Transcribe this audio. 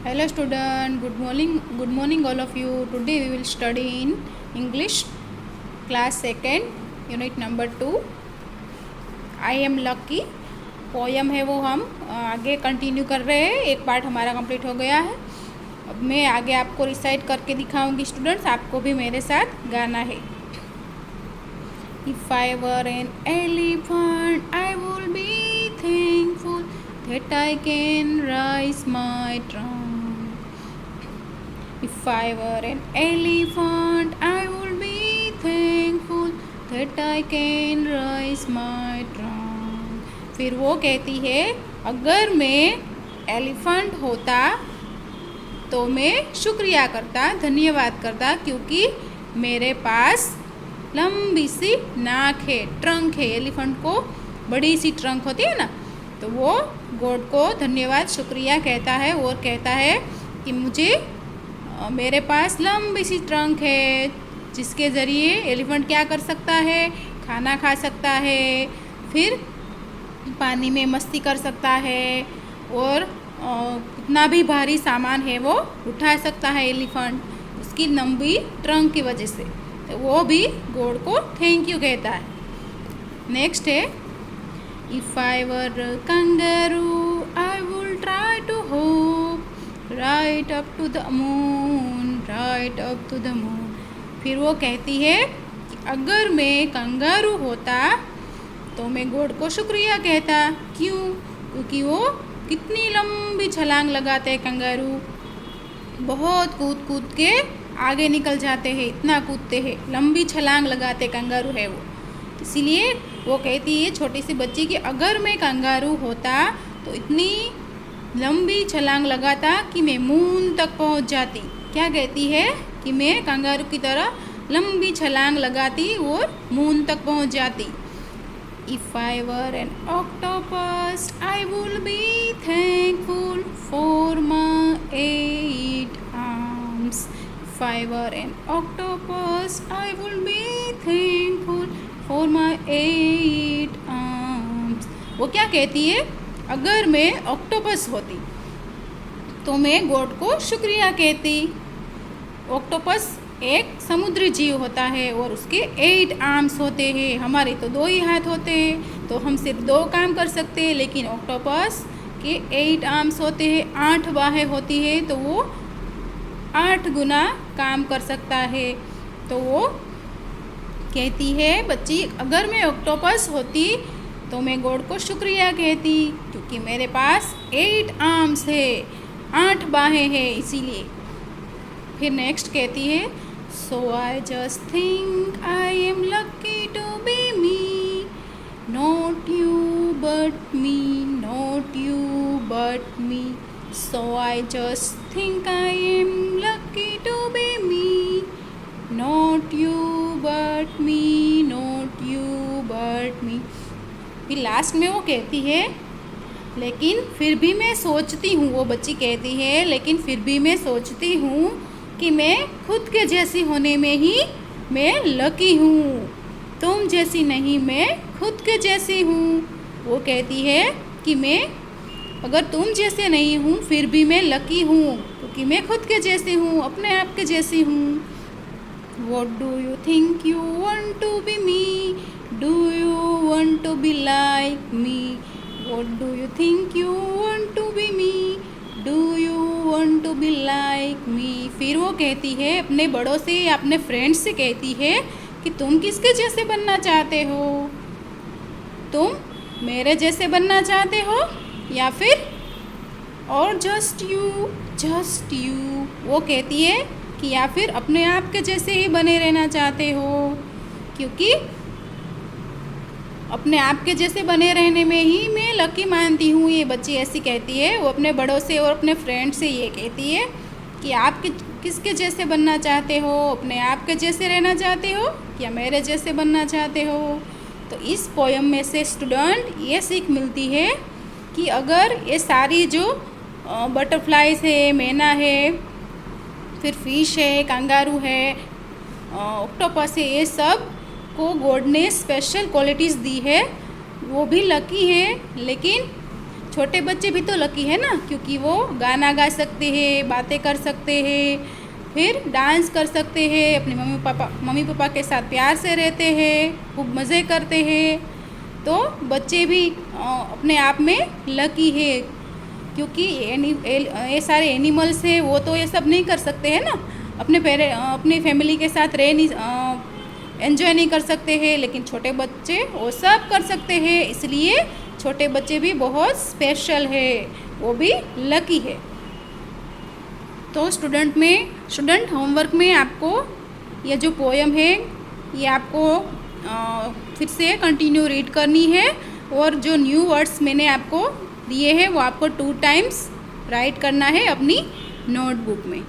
Hello student, good morning all of you. Today we will study in English class 2nd unit number 2. I am lucky. Poem है वो हम आगे continue कर रहे हैं। एक पार्ट हमारा कंप्लीट हो गया है। अब मैं आगे आपको रिसाइट करके दिखाऊंगी स्टूडेंट्स, आपको भी मेरे साथ गाना है। If I were an elephant, I would be thankful that I can rise my trunk. If I were an elephant, I would be thankful that I can rise my trunk. फिर वो कहती है, अगर मैं एलिफेंट होता तो मैं शुक्रिया करता, धन्यवाद करता, क्योंकि मेरे पास लंबी सी नाक है, ट्रंक है। एलिफेंट को बड़ी सी ट्रंक होती है ना, तो वो गॉड को धन्यवाद शुक्रिया कहता है और कहता है कि मेरे पास लंबी सी ट्रंक है, जिसके ज़रिए एलिफेंट क्या कर सकता है, खाना खा सकता है, फिर पानी में मस्ती कर सकता है और कितना भी भारी सामान है वो उठा सकता है एलिफेंट, उसकी लंबी ट्रंक की वजह से। तो वो भी गॉड को थैंक यू कहता है। नेक्स्ट है, if I were kangaroo I will try to hop right up to the moon, right up to the moon. फिर वो कहती है कि अगर मैं कंगारू होता तो मैं गॉड को शुक्रिया कहता। क्यों? क्योंकि वो कितनी लंबी छलांग लगाते हैं कंगारू, बहुत कूद कूद के आगे निकल जाते हैं, इतना कूदते हैं, लंबी छलांग लगाते कंगारू है वो। इसीलिए वो कहती है छोटी सी बच्ची कि अगर मैं कंगारू होता तो इतनी लंबी छलांग लगाता कि मैं मून तक पहुंच जाती। क्या कहती है? कि मैं कंगारू की तरह लंबी छलांग लगाती और मून तक पहुंच जाती। If I were an octopus, I would be thankful for my 8 arms. If I were an octopus, I would be thankful for my 8 arms. वो क्या कहती है? अगर मैं ऑक्टोपस होती तो मैं गॉड को शुक्रिया कहती। ऑक्टोपस एक समुद्री जीव होता है और उसके 8 आर्म्स होते हैं। हमारे तो 2 ही हाथ होते हैं, तो हम सिर्फ 2 काम कर सकते हैं, लेकिन ऑक्टोपस के 8 आर्म्स होते हैं, 8 बाहें होती है, तो वो 8 गुना काम कर सकता है। तो वो कहती है बच्ची, अगर मैं ऑक्टोपस होती तो मैं गॉड को शुक्रिया कहती, क्योंकि मेरे पास 8 आर्म्स है, 8 बाहें हैं, इसीलिए। फिर नेक्स्ट कहती है, So I just think I am lucky to be me, not you but me, not you but me. So I just think I am lucky to be me, not you but me, not you but me. फिर last में वो कहती है, लेकिन फिर भी मैं सोचती हूँ, वो बच्ची कहती है, लेकिन फिर भी मैं सोचती हूँ कि मैं खुद के जैसी होने में ही मैं लकी हूँ, तुम जैसी नहीं, मैं खुद के जैसी हूँ। वो कहती है कि मैं अगर तुम जैसे नहीं हूँ फिर भी मैं लकी हूँ, क्योंकि मैं खुद के जैसी हूँ, अपने आप के जैसी हूँ। What do you think you want to be me? Do you want to be like me? What do you think you want to be me? Do you want to be like me? फिर वो कहती है अपने बड़ों से या अपने friends से कहती है कि तुम किसके जैसे बनना चाहते हो? तुम मेरे जैसे बनना चाहते हो या फिर और जस्ट यू। वो कहती है कि या फिर अपने आप के जैसे ही बने रहना चाहते हो, क्योंकि अपने आप के जैसे बने रहने में ही मैं लकी मानती हूँ। ये बच्ची ऐसी कहती है। वो अपने बड़ों से और अपने फ्रेंड से ये कहती है कि आप किसके जैसे बनना चाहते हो? अपने आप के जैसे रहना चाहते हो या मेरे जैसे बनना चाहते हो? तो इस पोयम में से स्टूडेंट ये सीख मिलती है कि अगर ये सारी जो बटरफ्लाइज है, मैना है, फिर फिश है, कंगारू है, ऑक्टोपस है, ये सब को गॉड ने स्पेशल क्वालिटीज़ दी है, वो भी लकी है, लेकिन छोटे बच्चे भी तो लकी है ना, क्योंकि वो गाना गा सकते हैं, बातें कर सकते हैं, फिर डांस कर सकते हैं, अपने मम्मी पापा के साथ प्यार से रहते हैं, खूब मज़े करते हैं। तो बच्चे भी अपने आप में लकी है, क्योंकि ये सारे एनिमल्स हैं, वो तो ये सब नहीं कर सकते हैं ना, अपने फैमिली के साथ रह नहीं एंजॉय नहीं कर सकते हैं, लेकिन छोटे बच्चे वो सब कर सकते हैं। इसलिए छोटे बच्चे भी बहुत स्पेशल है, वो भी लकी है। तो स्टूडेंट होमवर्क में आपको ये जो पोएम है ये आपको फिर से कंटिन्यू रीड करनी है, और जो न्यू वर्ड्स मैंने आपको दिए हैं वो आपको 2 टाइम्स राइट करना है अपनी नोटबुक में।